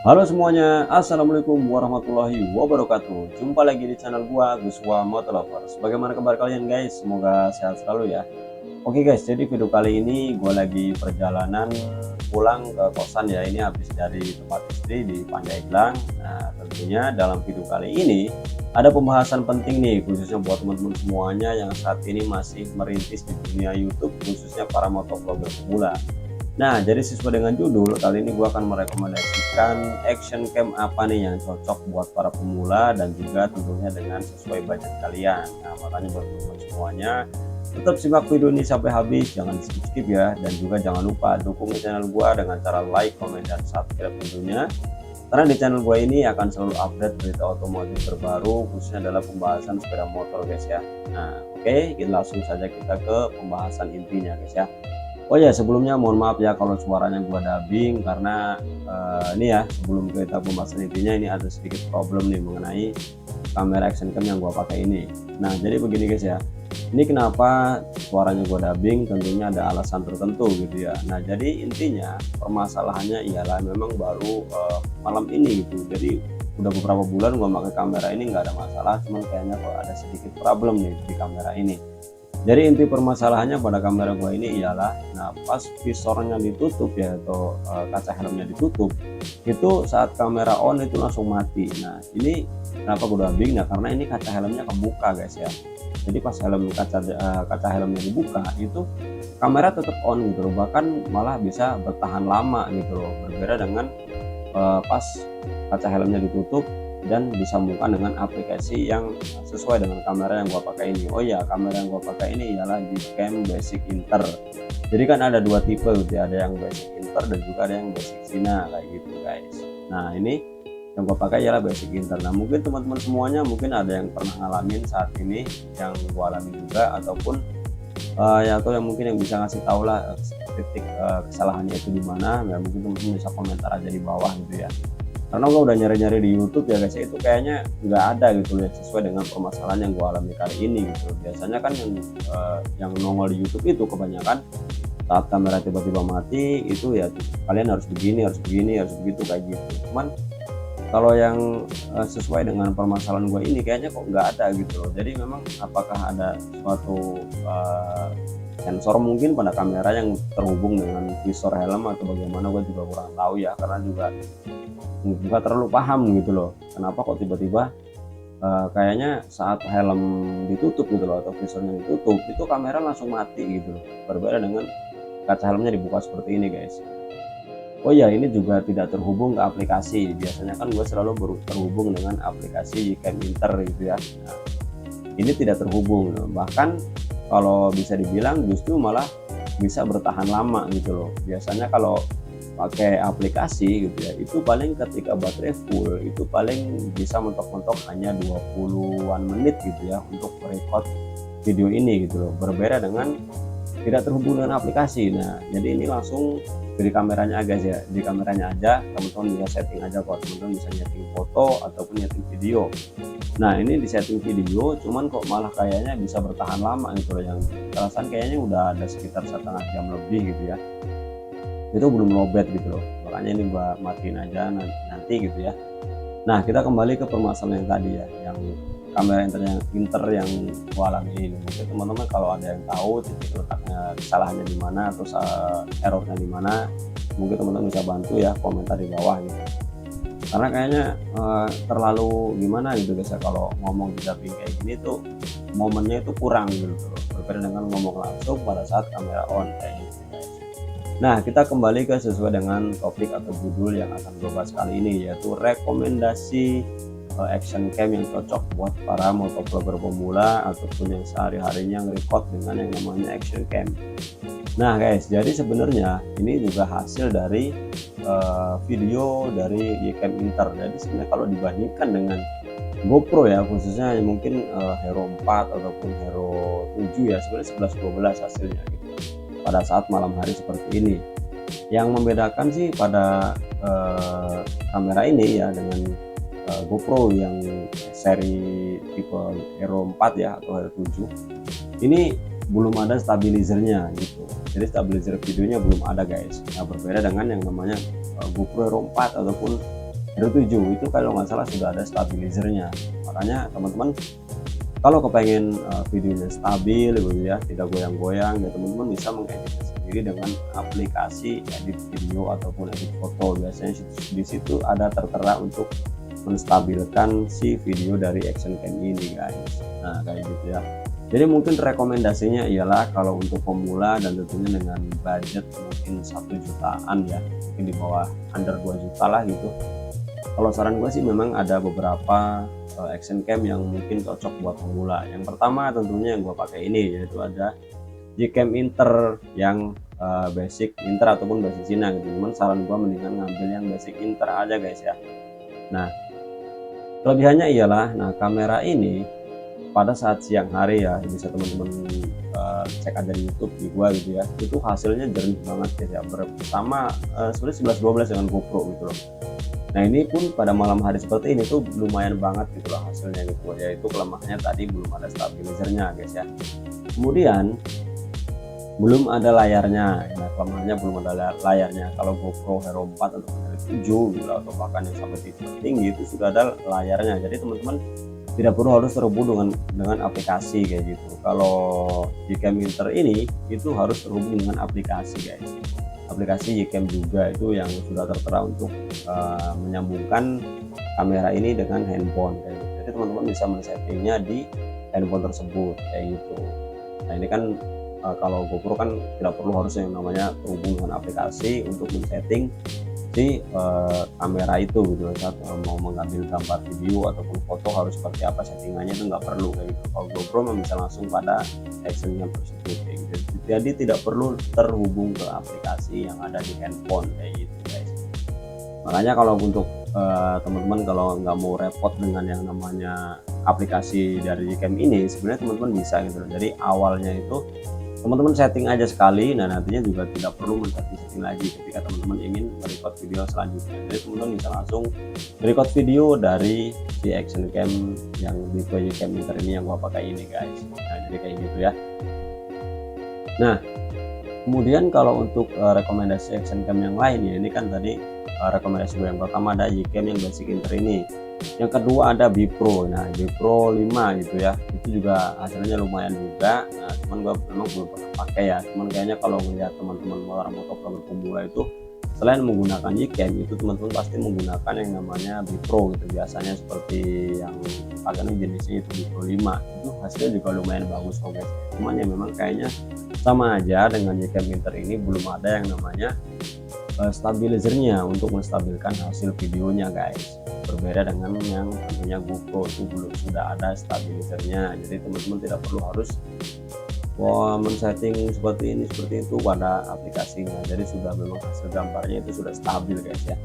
Halo semuanya, assalamualaikum warahmatullahi wabarakatuh. Jumpa lagi di channel gua Guswa Motolovers. Bagaimana kabar kalian guys? Semoga sehat selalu ya. Oke guys, jadi video kali ini gua lagi perjalanan pulang ke kosan ya. Ini habis dari tempat istri di Pandeglang. Nah, tentunya dalam video kali ini ada pembahasan penting nih, khususnya buat teman-teman semuanya yang saat ini masih merintis di dunia YouTube, khususnya para motovlogger pemula. Nah, jadi sesuai dengan judul, kali ini gua akan merekomendasikan action cam apa nih yang cocok buat para pemula dan juga tentunya dengan sesuai budget kalian. Nah, makanya buat teman-teman semuanya, tetap simak video ini sampai habis, jangan skip-skip ya, dan juga jangan lupa dukung channel gua dengan cara like, komen, dan subscribe tentunya. Karena di channel gua ini akan selalu update berita otomotif terbaru, khususnya dalam pembahasan sepeda motor guys ya. Nah, oke, kita langsung saja kita ke pembahasan intinya guys ya. Oh ya, sebelumnya mohon maaf ya kalau suaranya gua dubbing karena ini ya, sebelum kita pembahasan intinya, ini ada sedikit problem nih mengenai kamera action cam yang gua pakai ini. Nah, jadi begini guys ya. Ini kenapa suaranya gua dubbing, tentunya ada alasan tertentu gitu ya. Nah, jadi intinya permasalahannya ialah memang baru malam ini gitu. Jadi udah beberapa bulan gua pakai kamera ini nggak ada masalah, cuman kayaknya kok ada sedikit problem nih di kamera ini. Jadi inti permasalahannya pada kamera gua ini ialah, nah pas visornya ditutup ya, atau kaca helmnya ditutup, itu saat kamera on itu langsung mati. Nah ini kenapa gua dubbing, nah karena ini kaca helmnya kebuka guys ya. Jadi pas kaca helmnya dibuka itu kamera tetap on gitu loh, bahkan malah bisa bertahan lama gitu loh, berbeda dengan pas kaca helmnya ditutup dan disambungkan dengan aplikasi yang sesuai dengan kamera yang gua pakai ini. Oh ya, kamera yang gua pakai ini ialah Gcam Basic Inter. Jadi kan ada dua tipe gitu ya, ada yang Basic Inter dan juga ada yang Basic Cina kayak gitu guys. Nah ini yang gua pakai ialah Basic Inter. Nah mungkin teman-teman semuanya mungkin ada yang pernah ngalamin saat ini yang gua alami juga, ataupun ya, atau yang mungkin yang bisa ngasih tahu lah titik kesalahannya itu di mana. Nah mungkin teman-teman bisa komentar aja di bawah gitu ya, karena gue udah nyari-nyari di YouTube ya guys, itu kayaknya nggak ada gitu ya sesuai dengan permasalahan yang gue alami kali ini gitu. Biasanya kan yang nongol di YouTube itu kebanyakan saat kamera tiba-tiba mati itu ya kalian harus begini, harus begini, harus begitu kayak gitu. Cuman kalau yang sesuai dengan permasalahan gue ini kayaknya kok nggak ada gitu loh. Jadi memang apakah ada suatu sensor mungkin pada kamera yang terhubung dengan visor helm atau bagaimana, gue juga kurang tahu ya, karena juga nggak terlalu paham gitu loh, kenapa kok tiba-tiba kayaknya saat helm ditutup gitu loh, atau visornya ditutup itu kamera langsung mati gitu loh, berbeda dengan kaca helmnya dibuka seperti ini guys. Oh ya, ini juga tidak terhubung ke aplikasi. Biasanya kan gue selalu terhubung dengan aplikasi Gcam Inter gitu ya. Nah, ini tidak terhubung, bahkan kalau bisa dibilang justru malah bisa bertahan lama gitu loh. Biasanya kalau pakai aplikasi gitu ya, itu paling ketika baterai full itu paling bisa mentok-mentok hanya 20-an menit gitu ya untuk record video ini gitu loh, berbeda dengan tidak terhubung dengan aplikasi. Nah jadi ini langsung dari kameranya aja ya, di kameranya aja teman-teman bisa setting aja kok, teman-teman bisa nyeting foto ataupun nyeting video. Nah ini di setting video cuman kok malah kayaknya bisa bertahan lama gitu loh, yang perasaan kayaknya udah ada sekitar setengah jam lebih gitu ya, itu belum lowbat gitu loh. Makanya ini gua matiin aja nanti gitu ya. Nah kita kembali ke permasalahan yang tadi ya, yang kamera Inter yang gua alami ini. Mungkin teman-teman kalau ada yang tahu titik letaknya kesalahannya di mana atau errornya di mana, mungkin teman-teman bisa bantu ya, komentar di bawah gitu. Karena kayaknya terlalu gimana gitu guys ya, kalau ngomong di dubbing kayak gini tuh momennya itu kurang gitu loh, berbeda dengan ngomong langsung pada saat kamera on kayak gitu guys. Nah kita kembali ke sesuai dengan topik atau judul yang akan gue bahas kali ini, yaitu rekomendasi action cam yang cocok buat para motovlogger pemula ataupun yang sehari-harinya nge-record dengan yang namanya action cam. Nah guys, jadi sebenarnya ini juga hasil dari video dari Gcam Inter. Jadi sebenarnya kalau dibandingkan dengan GoPro ya, khususnya mungkin Hero 4 ataupun Hero 7 ya, sebenarnya 11-12 hasilnya gitu pada saat malam hari seperti ini. Yang membedakan sih pada kamera ini ya dengan GoPro yang seri tipe Hero 4 ya atau Hero 7, ini belum ada stabilizernya gitu. Jadi stabilizer videonya belum ada guys. Nah berbeda dengan yang namanya GoPro Hero 4 ataupun Hero 7 itu kalau nggak salah sudah ada stabilizernya. Makanya teman-teman kalau kepengen videonya stabil gitu ya, tidak goyang-goyang ya, teman-teman bisa mengeditnya sendiri dengan aplikasi edit video ataupun edit foto. Biasanya di situ ada tertera untuk menstabilkan si video dari action cam ini guys. Nah kayak gitu ya. Jadi mungkin rekomendasinya ialah kalau untuk pemula dan tentunya dengan budget mungkin 1 jutaan ya, mungkin di bawah under 2 juta lah gitu. Kalau saran gue sih memang ada beberapa action cam yang mungkin cocok buat pemula. Yang pertama tentunya yang gue pakai ini, yaitu ada Gcam Inter yang basic Inter ataupun basic Cina gitu. Cuman saran gue mendingan ngambil yang basic Inter aja guys ya. Nah kelebihannya ialah, nah kamera ini pada saat siang hari ya, bisa teman-teman cek aja di YouTube di gua gitu ya, itu hasilnya jernih banget guys ya, bersama sebenarnya 11-12 dengan GoPro gitu loh. Nah ini pun pada malam hari seperti ini tuh lumayan banget gitu loh hasilnya gitu, yaitu kelemahannya tadi belum ada stabilizernya guys ya. Kemudian belum ada layarnya. Nah kelemahannya belum ada layarnya. Kalau GoPro Hero 4 atau Hero 7 gitu, atau bahkan yang sampai titik tinggi itu sudah ada layarnya. Jadi teman-teman tidak perlu harus terhubung dengan aplikasi kayak gitu. Kalau Gcam Inter ini itu harus terhubung dengan aplikasi guys. Aplikasi Gcam juga itu yang sudah tertera untuk menyambungkan kamera ini dengan handphone kayak gitu. Jadi teman-teman bisa men-settingnya di handphone tersebut kayak gitu. Nah ini kan kalau GoPro kan tidak perlu harus yang namanya terhubung dengan aplikasi untuk men-setting di kamera itu gitu. Saat mau mengambil gambar video ataupun foto harus seperti apa settingannya itu nggak perlu kayak gitu. Kalau GoPro bisa langsung pada actionnya tersebut kayak gitu. Jadi tidak perlu terhubung ke aplikasi yang ada di handphone kayak gitu guys. Makanya kalau untuk teman-teman kalau nggak mau repot dengan yang namanya aplikasi dari Gcam ini, sebenarnya teman-teman bisa gitu. Jadi awalnya itu teman-teman setting aja sekali, nah nantinya juga tidak perlu men-setting lagi ketika teman-teman ingin merecord video selanjutnya. Jadi teman-teman bisa langsung merecord video dari si action cam yang di Gcam Inter ini yang gua pakai ini guys. Nah jadi kayak gitu ya. Nah kemudian kalau untuk rekomendasi action cam yang lain ya, ini kan tadi rekomendasi gue yang pertama ada Gcam yang basic Inter ini. Yang kedua ada Bipro. Nah Bipro 5 gitu ya, itu juga hasilnya lumayan juga. Nah cuman gue memang belum pernah pakai ya, cuman kayaknya kalau melihat teman-teman orang motovlogger pemula itu selain menggunakan Gcam itu teman-teman pasti menggunakan yang namanya Bipro gitu. Biasanya seperti yang pakai jenisnya itu Bipro 5, itu hasilnya juga lumayan bagus kok guys. Cuman ya memang kayaknya sama aja dengan Gcam Inter ini, belum ada yang namanya stabilizernya untuk menstabilkan hasil videonya guys. Berbeda dengan yang tentunya GoPro itu belum sudah ada stabilizernya. Jadi teman-teman tidak perlu harus men-setting seperti ini seperti itu pada aplikasinya. Jadi sudah memang hasil gambarnya itu sudah stabil guys ya.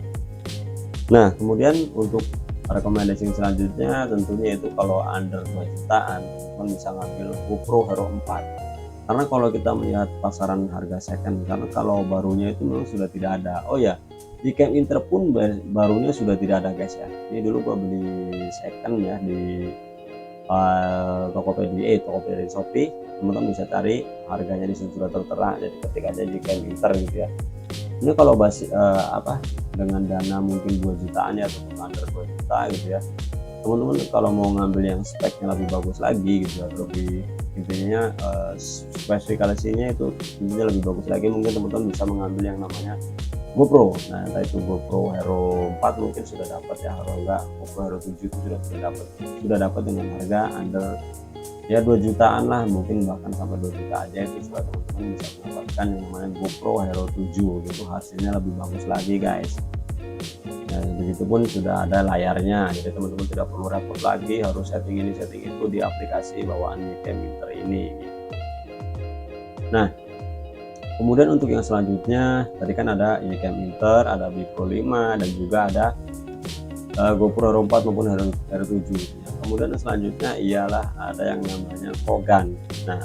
Nah kemudian untuk rekomendasi selanjutnya tentunya itu kalau under 2 jutaan teman bisa ngambil GoPro Hero 4. Karena kalau kita melihat pasaran harga second, karena kalau barunya itu memang sudah tidak ada. Oh ya, Gcam Inter pun barunya sudah tidak ada guys ya. Ini dulu gua beli second ya di Tokopedia, Tokopedia Shopee. Teman-teman bisa cari harganya di situ sudah tertera. Jadi ketik aja Gcam Inter gitu ya. Ini kalau dengan dana mungkin 2 jutaan ya, ataupun under 2 juta gitu ya. Teman-teman kalau mau ngambil yang speknya lebih bagus lagi gitu ya, lebih intinya spesifikasinya itu intinya lebih bagus lagi, mungkin teman-teman bisa mengambil yang namanya GoPro. Nah entah itu GoPro Hero 4 mungkin sudah dapat ya, kalau enggak GoPro Hero 7 itu sudah dapat dengan harga under ya 2 jutaan lah, mungkin bahkan sampai 2 juta aja itu sudah teman-teman bisa mendapatkan yang namanya GoPro Hero 7 gitu, hasilnya lebih bagus lagi guys. Nah begitupun sudah ada layarnya, jadi teman-teman tidak perlu repot lagi harus setting ini setting itu di aplikasi bawaan Gcam Inter ini gitu. Nah kemudian untuk yang selanjutnya tadi kan ada Gcam Inter, ada Bipro 5 dan juga ada GoPro Hero 4 maupun Hero 7 gitu ya. Kemudian selanjutnya ialah ada yang namanya Kogan. Nah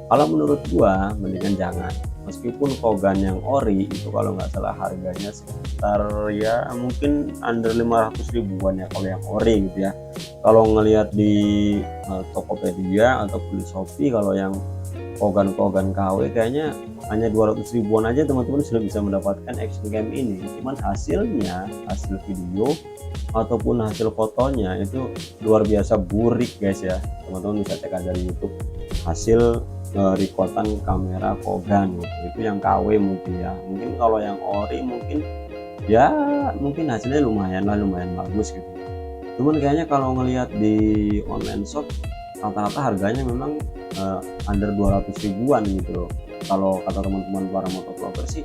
kalau menurut gua mendingan jangan, meskipun Kogan yang ori itu kalau nggak salah harganya sekitar ya mungkin under 500 ribuan ya kalau yang ori gitu ya. Kalau ngelihat di Tokopedia ataupun di Shopee, kalau yang Kogan KW kayaknya hanya 200 ribuan aja teman-teman sudah bisa mendapatkan action cam ini. Cuman hasilnya, hasil video ataupun hasil fotonya itu luar biasa burik guys ya. Teman-teman bisa cek aja di YouTube hasil rekordan kamera Kogan itu yang KW mungkin ya. Mungkin kalau yang ori mungkin ya mungkin hasilnya lumayan bagus gitu. Cuman kayaknya kalau ngelihat di online shop rata-rata harganya memang under 200 ribuan gitu loh. Kalau kata teman-teman para motovlogger sih,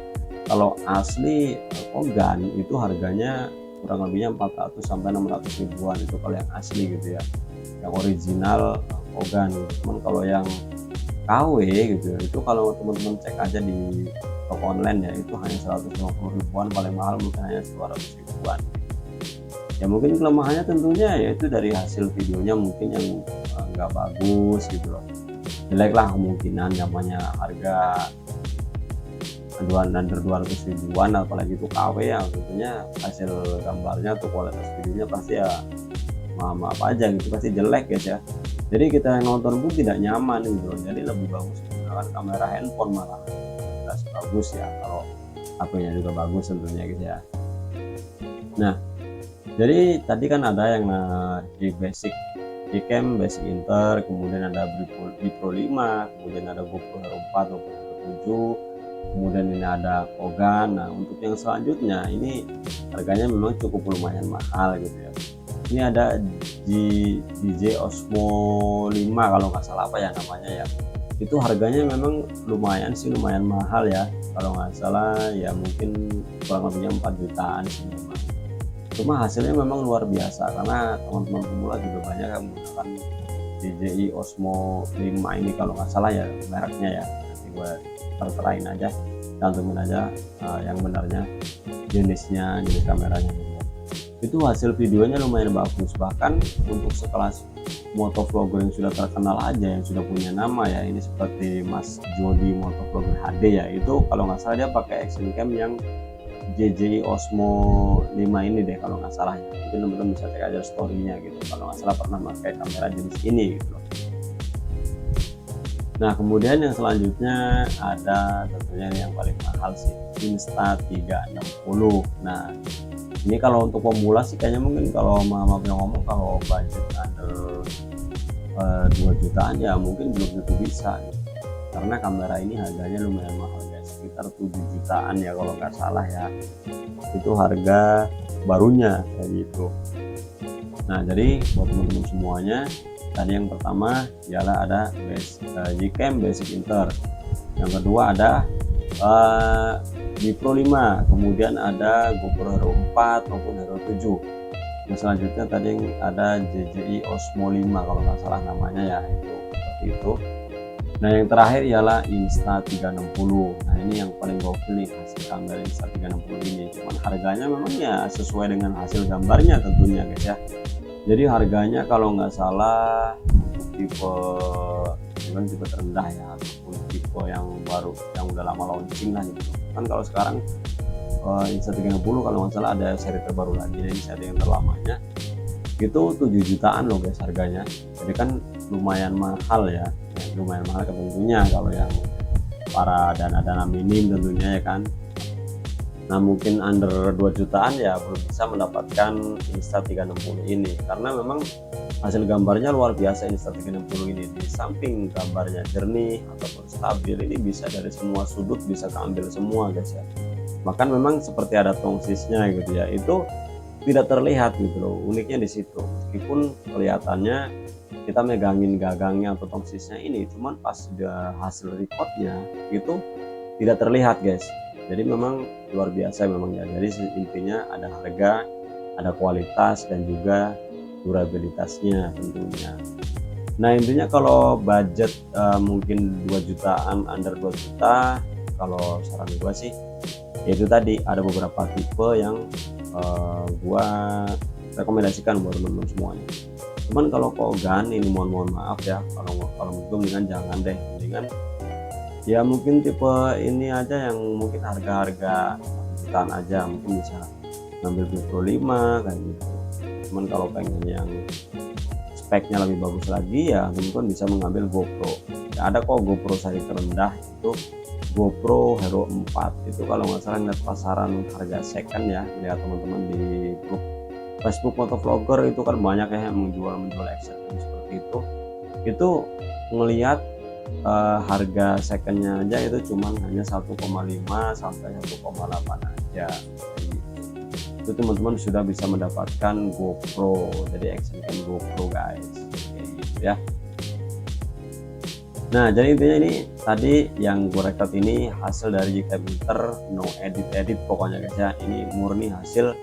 kalau asli Kogan itu harganya kurang lebihnya 400 sampai 600 ribuan itu kalau yang asli gitu ya, yang original Kogan. Cuman kalau yang KW gitu itu kalau teman-teman cek aja di toko online ya, itu hanya 150 ribuan, paling mahal mungkin hanya 200 ribuan. Ya mungkin kelemahannya tentunya yaitu dari hasil videonya mungkin yang nggak bagus gitu loh, jelek lah kemungkinan, namanya harga under 200 ribuan apalagi itu KW ya, tentunya hasil gambarnya atau kualitas videonya pasti ya maaf aja gitu, pasti jelek guys ya. Jadi kita yang nonton pun tidak nyaman gitu loh. Jadi lebih bagus menggunakan kamera handphone malah bagus ya, kalau HP-nya juga bagus tentunya gitu ya. Nah jadi tadi kan ada yang di basic Gcam, basic inter, kemudian ada Pro 5, kemudian ada GoPro Hero 4 atau Hero 7, kemudian ini ada Kogan. Nah untuk yang selanjutnya ini harganya memang cukup lumayan mahal gitu ya. Ini ada DJ Osmo 5 kalau nggak salah apa ya namanya ya. Itu harganya memang lumayan mahal ya, kalau nggak salah ya mungkin kurang lebihnya 4 jutaan sih memang. Cuma hasilnya memang luar biasa karena teman-teman pemula juga banyak yang menggunakan DJI Osmo 5 ini kalau nggak salah ya mereknya ya. Nanti gue terterain aja, cantumin aja yang benarnya jenis kameranya. Itu hasil videonya lumayan bagus, bahkan untuk sekelas motovlogger yang sudah terkenal aja, yang sudah punya nama ya, ini seperti Mas Jody Motovlogger HD ya, itu kalau nggak salah dia pakai action cam yang DJI Osmo 5 ini deh kalau nggak salah ya. Mungkin teman-teman bisa cek aja story-nya gitu, kalau nggak salah pernah pakai kamera jenis ini gitu loh. Nah kemudian yang selanjutnya ada tentunya yang paling mahal sih, Insta360. Nah ini kalau untuk pemula sih kayaknya mungkin kalau mama yang ngomong kalau budget under 2 jutaan ya mungkin belum tentu bisa gitu. Karena kamera ini harganya lumayan mahal guys, sekitar 7 jutaan ya kalau nggak salah ya, itu harga barunya kayak gitu. Nah jadi buat teman-teman semuanya, tadi yang pertama ialah ada Gcam basic inter, yang kedua ada Pro 5, kemudian ada GoPro Hero 4 maupun Hero 7. Yang selanjutnya tadi ada DJI Osmo 5 kalau nggak salah namanya ya, itu seperti itu. Nah yang terakhir ialah Insta360. Nah ini yang paling gokil nih hasil kamera Insta360 ini, cuman harganya memang ya sesuai dengan hasil gambarnya tentunya guys ya. Jadi harganya kalau nggak salah untuk tipe terendah ya, ataupun tipe yang baru yang udah lama launching lah gitu kan. Kalau sekarang Insta360 kalau nggak salah ada seri terbaru lagi, ini seri yang terlamanya itu 7 jutaan loh guys harganya. Jadi kan lumayan mahal ya, lumayan mahal tentunya kalau yang para dana minim tentunya ya kan. Nah mungkin under 2 jutaan ya belum bisa mendapatkan Insta360 ini, karena memang hasil gambarnya luar biasa. Insta360 ini di samping gambarnya jernih ataupun stabil, ini bisa dari semua sudut bisa keambil semua guys ya. Bahkan memang seperti ada tongsisnya gitu ya, itu tidak terlihat gitu loh, uniknya di situ. Meskipun kelihatannya kita megangin gagangnya atau tongsisnya ini, cuman pas udah hasil recordnya itu tidak terlihat guys. Jadi memang luar biasa memang ya. Jadi intinya ada harga, ada kualitas, dan juga durabilitasnya tentunya. Nah intinya kalau budget mungkin 2 jutaan, under 2 juta, kalau saran gue sih yaitu tadi ada beberapa tipe yang gua rekomendasikan buat teman-teman semuanya. Cuman kalau Kogan ini mohon maaf ya, kalau menurut mendingan jangan deh, mendingan ya mungkin tipe ini aja yang mungkin harga-harga jutaan aja, mungkin bisa ngambil Pro 5 kayak gitu. Cuman kalau pengen yang speknya lebih bagus lagi ya teman-teman bisa mengambil GoPro ya, ada kok GoPro seri terendah itu GoPro Hero 4 itu kalau nggak salah ngeliat pasaran harga second ya, lihat teman-teman di grup Facebook motovlogger itu kan banyak ya yang menjual action cam seperti itu ngelihat harga secondnya aja itu cuman hanya 1,5 sampai 1,8 aja. Itu teman-teman sudah bisa mendapatkan GoPro, jadi action cam GoPro guys, kayak gitu ya. Nah jadi intinya ini tadi yang gue record ini hasil dari Gcam Inter, no edit pokoknya guys ya. Ini murni hasil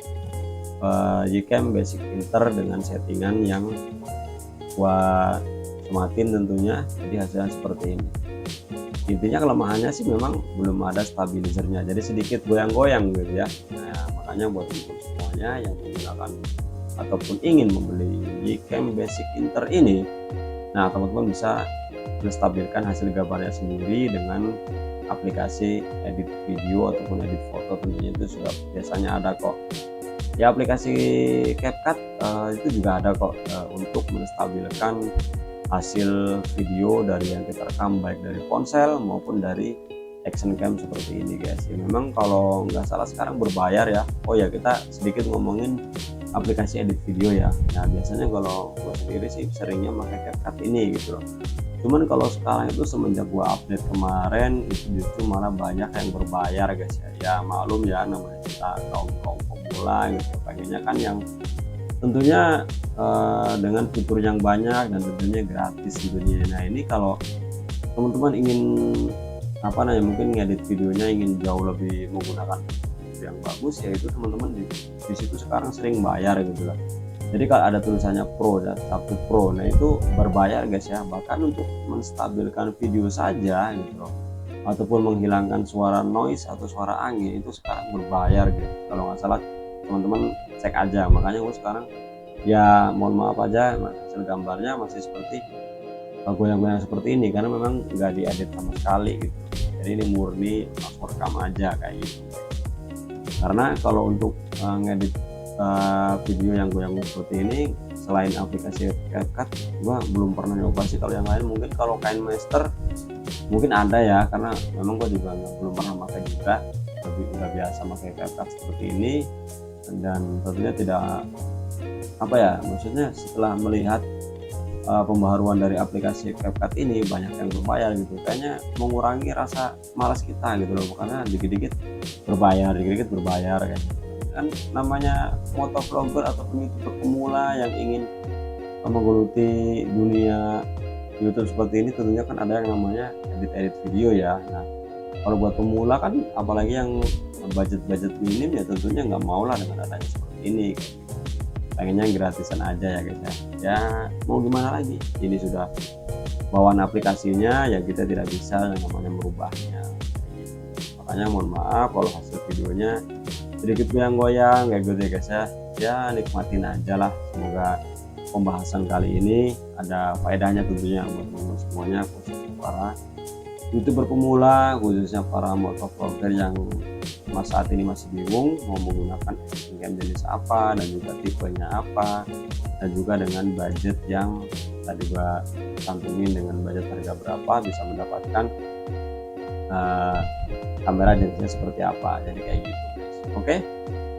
Gcam Basic Inter dengan settingan yang gua sematin tentunya, jadi hasilnya seperti ini. Intinya kelemahannya sih memang belum ada stabilizernya, jadi sedikit goyang-goyang gitu ya. Nah makanya buat semuanya yang menggunakan ataupun ingin membeli Gcam Basic Inter ini, nah teman-teman bisa menstabilkan hasil gambarnya sendiri dengan aplikasi edit video ataupun edit foto. Tentunya itu sudah biasanya ada kok ya, aplikasi CapCut itu juga ada kok untuk menstabilkan hasil video dari yang kita rekam baik dari ponsel maupun dari action cam seperti ini guys. Ya, memang kalau nggak salah sekarang berbayar ya. Oh ya, kita sedikit ngomongin aplikasi edit video ya. Nah biasanya kalau gue sendiri sih seringnya pakai CapCut ini gitu loh. Cuman kalau sekarang itu semenjak gua update kemarin itu justru malah banyak yang berbayar guys ya. Ya maklum ya, namanya kita kaum pemula gitu, pengennya kan yang tentunya dengan fitur yang banyak dan tentunya gratis tentunya. Nah ini kalau teman-teman ingin apa namanya, mungkin ngedit videonya ingin jauh lebih menggunakan yang bagus, ya itu teman-teman di situ sekarang sering bayar gitu lah. Jadi kalau ada tulisannya Pro dan satu Pro, nah itu berbayar guys ya. Bahkan untuk menstabilkan video saja gitu loh, ataupun menghilangkan suara noise atau suara angin itu sekarang berbayar gitu. Kalau nggak salah teman-teman cek aja. Makanya gue sekarang ya mohon maaf aja hasil gambarnya masih seperti goyang-goyang seperti ini karena memang nggak diedit sama sekali gitu. Jadi ini murni langsung rekam aja kayak gitu. Karena kalau untuk ngedit video yang goyang seperti ini, selain aplikasi CapCut gua belum pernah nyoba sih. Kalau yang lain mungkin kalau KineMaster mungkin ada ya, karena memang gua juga belum pernah pakai juga, lebih udah biasa pakai CapCut seperti ini. Dan tentunya tidak apa ya, maksudnya setelah melihat pembaharuan dari aplikasi CapCut ini banyak yang berbayar gitu, kayaknya mengurangi rasa malas kita gitu loh, karena dikit-dikit berbayar kayak gitu. Kan namanya motovlogger ataupun youtuber pemula yang ingin menggeluti dunia YouTube seperti ini, tentunya kan ada yang namanya edit video ya. Nah kalau buat pemula kan, apalagi yang budget minim ya, tentunya nggak mau lah dengan adanya seperti ini. Pengennya gratisan aja ya guys ya. Ya mau gimana lagi, ini sudah bawaan aplikasinya ya, kita tidak bisa yang namanya merubahnya. Makanya mohon maaf kalau hasil videonya sedikit goyang-goyang kayak gitu ya guys ya. Ya nikmatin aja lah. Semoga pembahasan kali ini ada faedahnya tentunya buat teman-teman semuanya, khususnya para youtuber pemula, khususnya para motovlogger yang saat ini masih bingung mau menggunakan action cam jenis apa dan juga tipenya apa, dan juga dengan budget yang tadi gua cantumin, dengan budget harga berapa bisa mendapatkan kamera jenisnya seperti apa. Jadi kayak gitu guys. Oke,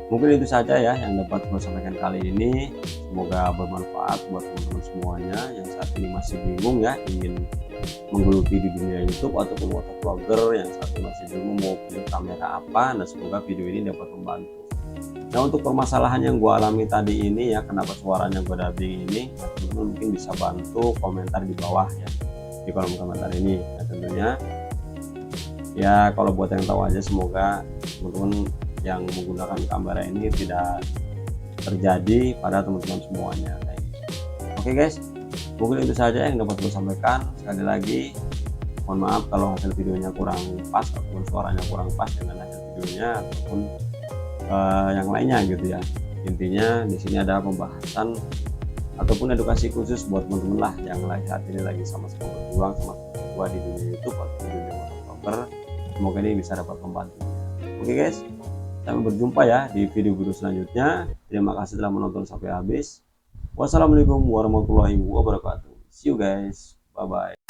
mungkin itu saja ya yang dapat gue sampaikan kali ini. Semoga bermanfaat buat teman-teman semuanya yang saat ini masih bingung ya, ingin menggeluti di dunia YouTube ataupun motovlogger yang saat ini masih bingung mau pilih kamera apa. Nah semoga video ini dapat membantu. Nah untuk permasalahan yang gue alami tadi ini ya, kenapa suaranya gue dubbing ini, nah, teman-teman mungkin bisa bantu komentar di bawah ya, di kolom komentar ini. Nah tentunya ya kalau buat yang tahu aja, semoga teman-teman yang menggunakan kamera ini tidak terjadi pada teman-teman semuanya. Oke guys, mungkin itu saja yang dapat gue sampaikan. Sekali lagi mohon maaf kalau hasil videonya kurang pas ataupun suaranya kurang pas dengan hasil videonya ataupun yang lainnya gitu ya. Intinya di sini ada pembahasan ataupun edukasi khusus buat teman-teman lah yang saat ini lagi sama-sama berjuang sama gua di dunia YouTube atau di dunia motovlogger. Semoga ini bisa dapat membantu. Oke guys, sampai berjumpa ya di video-video selanjutnya. Terima kasih telah menonton sampai habis. Wassalamualaikum warahmatullahi wabarakatuh. See you guys. Bye bye.